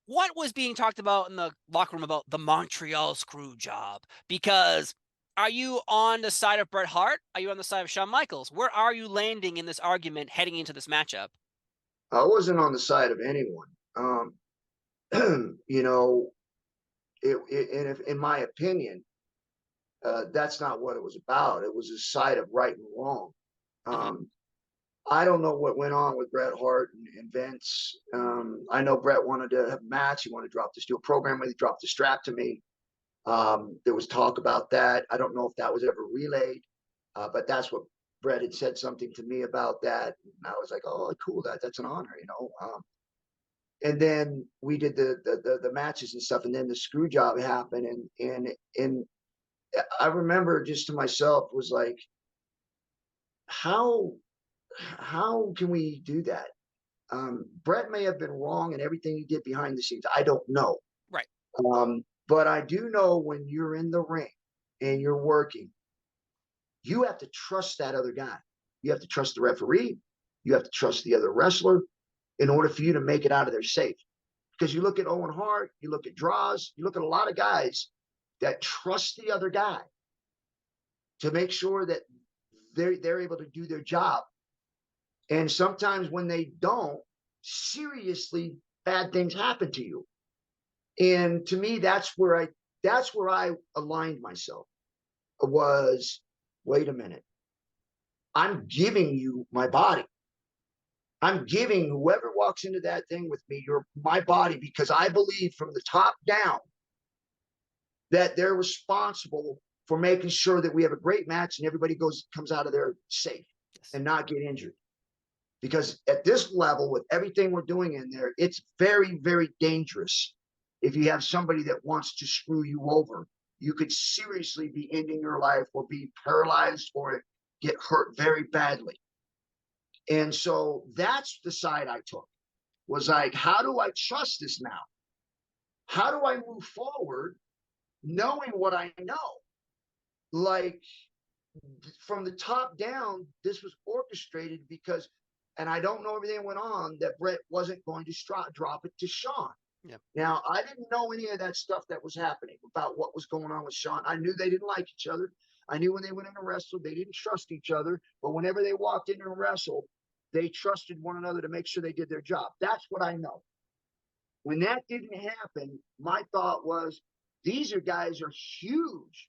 what was being talked about in the locker room about the Montreal screw job? Because are you on the side of Bret Hart? Are you on the side of Shawn Michaels? Where are you landing in this argument heading into this matchup? I wasn't on the side of anyone. You know, and if, in my opinion, that's not what it was about. It was a side of right and wrong. Hmm. Um, I don't know what went on with Bret Hart and Vince. I know Bret wanted to have a match. He wanted to drop the steel program. He dropped the strap to me. There was talk about that. I don't know if that was ever relayed, but that's what Bret had said something to me about that. And I was like, oh, cool. That's an honor, you know. And then we did the matches and stuff, and then the screw job happened, and I remember just to myself was like, how how can we do that? Brett may have been wrong in everything he did behind the scenes. I don't know. Right. But I do know when you're in the ring and you're working, you have to trust that other guy. You have to trust the referee. You have to trust the other wrestler in order for you to make it out of there safe. Because you look at Owen Hart, you look at Draws, you look at a lot of guys that trust the other guy to make sure that they're able to do their job. And sometimes when they don't, seriously bad things happen to you. And to me, that's where I aligned myself. Was wait a minute, I'm giving you my body. I'm giving whoever walks into that thing with me my body because I believe from the top down that they're responsible for making sure that we have a great match and everybody comes out of there safe Yes. and not get injured. Because at this level, with everything we're doing in there, it's very, very dangerous. If you have somebody that wants to screw you over, you could seriously be ending your life or be paralyzed or get hurt very badly. And so that's the side I took, was like, how do I trust this now? How do I move forward knowing what I know? Like, from the top down, this was orchestrated because, and I don't know everything that went on, that Brett wasn't going to drop it to Sean. Yeah. Now, I didn't know any of that stuff that was happening about what was going on with Sean. I knew they didn't like each other. I knew when they went in to wrestle, they didn't trust each other. But whenever they walked in and wrestled, they trusted one another to make sure they did their job. That's what I know. When that didn't happen, my thought was, these are guys are huge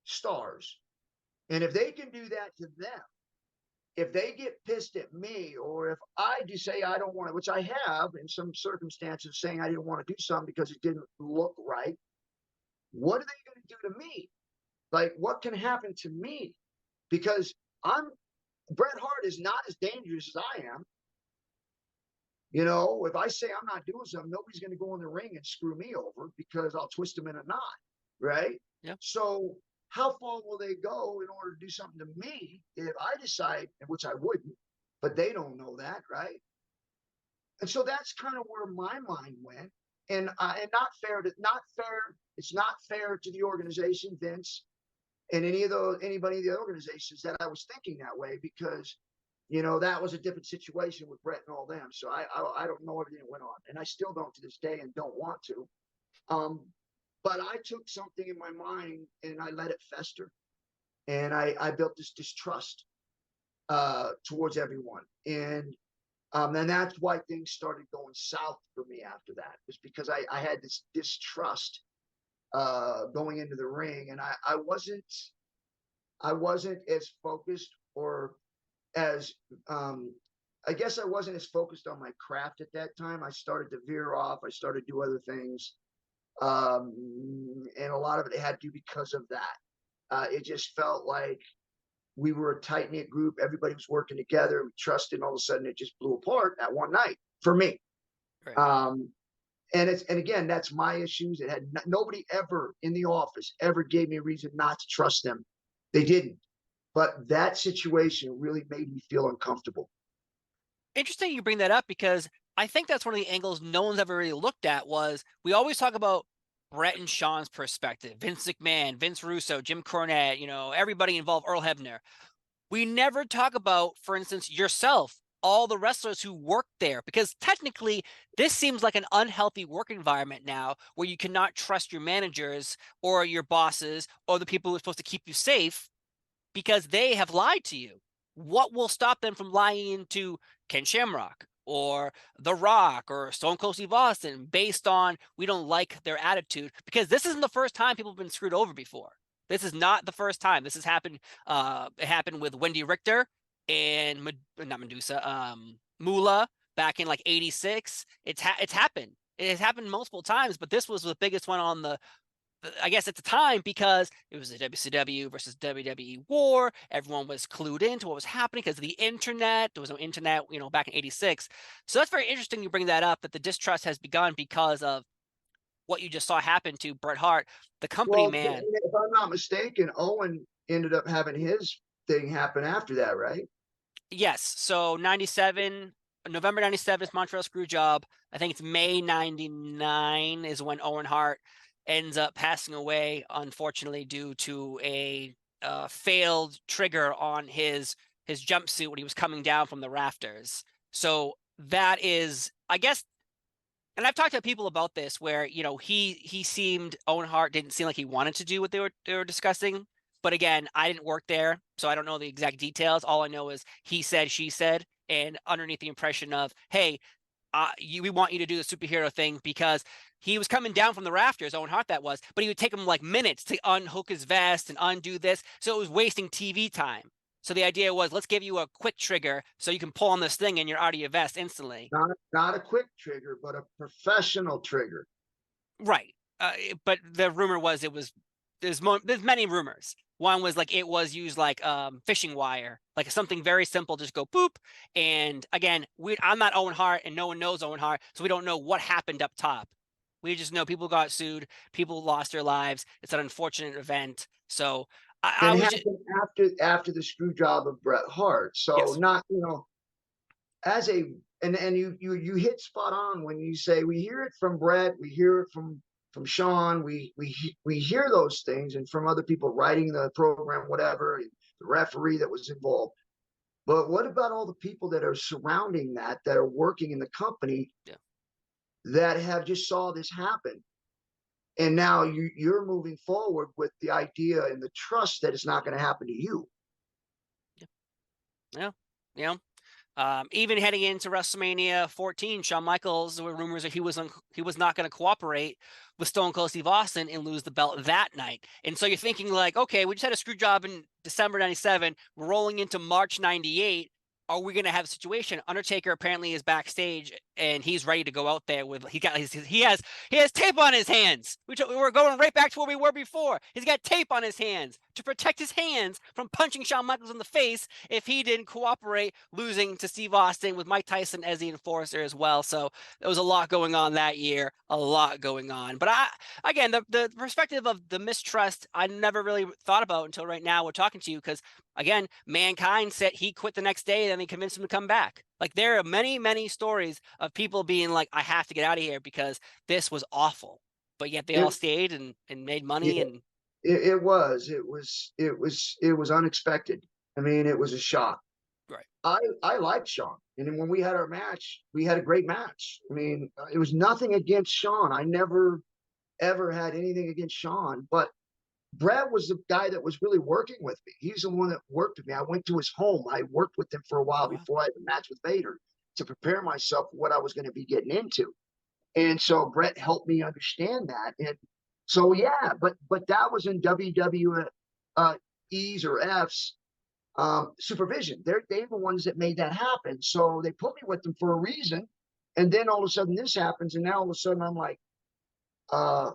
stars. And if they can do that to them, if they get pissed at me, or if I just say I don't want to, which I have in some circumstances, saying I didn't want to do something because it didn't look right, what are they going to do to me? Like, what can happen to me? Because Bret Hart is not as dangerous as I am. You know, if I say I'm not doing something, nobody's going to go in the ring and screw me over because I'll twist them in a knot, right? Yeah. So how far will they go in order to do something to me if I decide, which I wouldn't, but they don't know that, right? And so that's kind of where my mind went. And not fair. It's not fair to the organization, Vince, and anybody in the organizations that I was thinking that way because that was a different situation with Brett and all them. So I don't know everything that went on, and I still don't to this day, and don't want to. Um, but I took something in my mind and I let it fester, and I built this distrust towards everyone, and that's why things started going south for me after that. Was because I had this distrust going into the ring, and I wasn't as focused or as I guess I wasn't as focused on my craft at that time. I started to veer off. I started to do other things, and a lot of it had to do because of that. It just felt like we were a tight knit group. Everybody was working together. We trusted. And all of a sudden, it just blew apart that one night for me. Right. Um, and again, that's my issues. It had nobody ever in the office ever gave me a reason not to trust them. They didn't. But that situation really made me feel uncomfortable. Interesting you bring that up because I think that's one of the angles no one's ever really looked at. Was we always talk about Brett and Sean's perspective, Vince McMahon, Vince Russo, Jim Cornette, everybody involved, Earl Hebner. We never talk about, for instance, yourself all the wrestlers who work there, because technically this seems like an unhealthy work environment now where you cannot trust your managers or your bosses or the people who are supposed to keep you safe because they have lied to you. What will stop them from lying to Ken Shamrock or The Rock or Stone Cold Steve Austin based on we don't like their attitude? Because this isn't the first time people have been screwed over before. This is not the first time. This has happened. It happened with Wendy Richter and not Medusa, Moolah back in like '86. It's happened. It has happened multiple times, but this was the biggest one on the I guess at the time, because it was a WCW versus WWE war. Everyone was clued into what was happening because of the internet. There was no internet, back in '86. So that's very interesting you bring that up, that the distrust has begun because of what you just saw happen to Bret Hart, the company Well, man. if I'm not mistaken, Owen ended up having his thing happen after that, right? Yes. So 97, November 97 is Montreal Screwjob. I think it's May 99 is when Owen Hart ends up passing away, unfortunately, due to a failed trigger on his jumpsuit when he was coming down from the rafters. So that is, I guess, and I've talked to people about this where, he seemed, Owen Hart didn't seem like he wanted to do what they were discussing. But again, I didn't work there, so I don't know the exact details. All I know is he said, she said, and underneath the impression of, hey, we want you to do the superhero thing, because he was coming down from the rafters, Owen Hart that was, but he would take him like minutes to unhook his vest and undo this. So it was wasting TV time. So the idea was, let's give you a quick trigger so you can pull on this thing and you're out of your vest instantly. Not a quick trigger, but a professional trigger. Right. But the rumor was there's many rumors. One was like it was used like fishing wire, like something very simple, just go boop. And again, I'm not Owen Hart, and no one knows Owen Hart, so we don't know what happened up top. We just know people got sued, people lost their lives. It's an unfortunate event. So I And it was just, happened after the screw job of Bret Hart. So yes, not, as a and you hit spot on when you say we hear it from Bret, we hear it from Sean, we hear those things, and from other people writing the program, whatever, the referee that was involved. But what about all the people that are surrounding that are working in the company, yeah, that have just saw this happen? And now you're moving forward with the idea and the trust that it's not going to happen to you. yeah, yeah. Even heading into WrestleMania 14, Shawn Michaels, there were rumors that he was not going to cooperate with Stone Cold Steve Austin and lose the belt that night. And so you're thinking like, okay, we just had a screw job in December 97, we're rolling into March 98. Are we going to have a situation? Undertaker apparently is backstage and he's ready to go out there with, he has tape on his hands. We're going right back to where we were before. He's got tape on his hands to protect his hands from punching Shawn Michaels in the face if he didn't cooperate, losing to Steve Austin with Mike Tyson as the enforcer as well. So there was a lot going on that year, a lot going on. But again, the perspective of the mistrust, I never really thought about until right now we're talking to you, because again, Mankind said he quit the next day and they convinced him to come back. Like there are many, many stories of people being like, I have to get out of here because this was awful. But yet they all It, stayed and made money. it, And it was unexpected. I mean, it was a shock. right. I liked Sean, and then when we had our match, we had a great match. I mean, it was nothing against Sean. I never ever had anything against Sean, but Brad was the guy that was really working with me. He's the one that worked with me. I went to his home. I worked with him for a while Oh, wow. before I had the match with Vader to prepare myself for what I was going to be getting into. And so Brett helped me understand that. And so yeah, but that was in WWE's or F's supervision. They're the ones that made that happen. So they put me with them for a reason. And then all of a sudden this happens, and now all of a sudden I'm like, uh,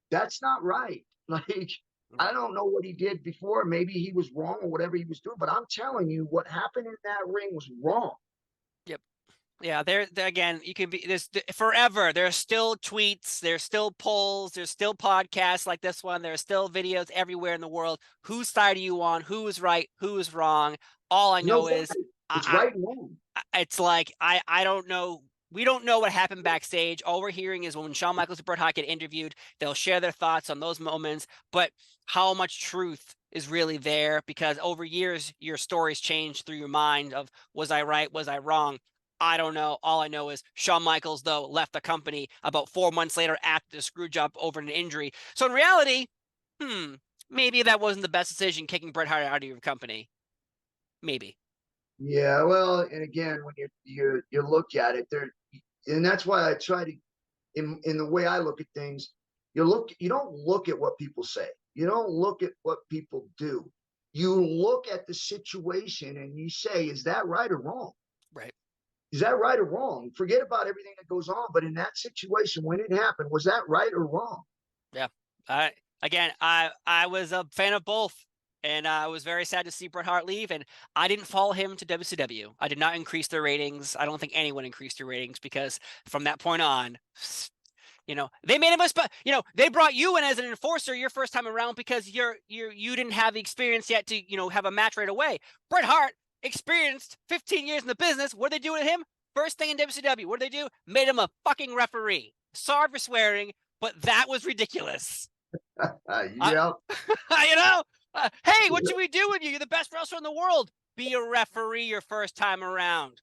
that's not right. Like, I Right. don't know what he did before. Maybe he was wrong or whatever he was doing, but I'm telling you, what happened in that ring was wrong. Yep. Yeah, there again, you can be there's forever. There's still tweets, there's still polls, there's still podcasts like this one, there's still videos everywhere in the world. Whose side are you on? Who is right? Who is wrong? All I No know is side. It's I, right and wrong. it's like I don't know we don't know what happened backstage. All we're hearing is when Shawn Michaels and Bret Hart get interviewed, they'll share their thoughts on those moments, but how much truth is really there? Because over years, your stories change through your mind of, was I right? Was I wrong? I don't know. All I know is Shawn Michaels, though, left the company about 4 months later after the screw job over an injury. So in reality, maybe that wasn't the best decision, kicking Bret Hart out of your company. Maybe. Yeah, well, and again, when you look at it there, and that's why I try to, in the way I look at things, you don't look at what people say. You don't look at what people do. You look at the situation and you say, is that right or wrong? Right. Is that right or wrong? Forget about everything that goes on, but in that situation, when it happened, was that right or wrong? Yeah. I was a fan of both, and I was very sad to see Bret Hart leave. And I didn't follow him to WCW. I did not increase their ratings. I don't think anyone increased their ratings, because from that point on, they made him they brought you in as an enforcer your first time around because you didn't have the experience yet to have a match right away. Bret Hart, experienced 15 years in the business. What did they do with him? First thing in WCW, what did they do? Made him a fucking referee. Sorry for swearing, but that was ridiculous. Yeah. Hey, what should we do with you? You're the best wrestler in the world. Be a referee your first time around.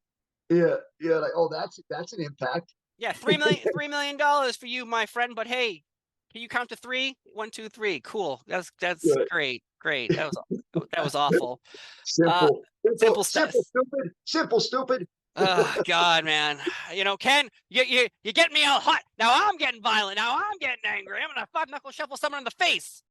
Yeah. Like, oh, that's an impact. Yeah, $3 million for you, my friend. But hey, can you count to 3? 1, 2, 3. Cool. That's Good. great. Great. That was awful. Simple. Simple stuff. Simple, stupid. Oh God, man. Ken, you get me all hot. Now I'm getting violent. Now I'm getting angry. I'm gonna 5-knuckle shuffle someone in the face.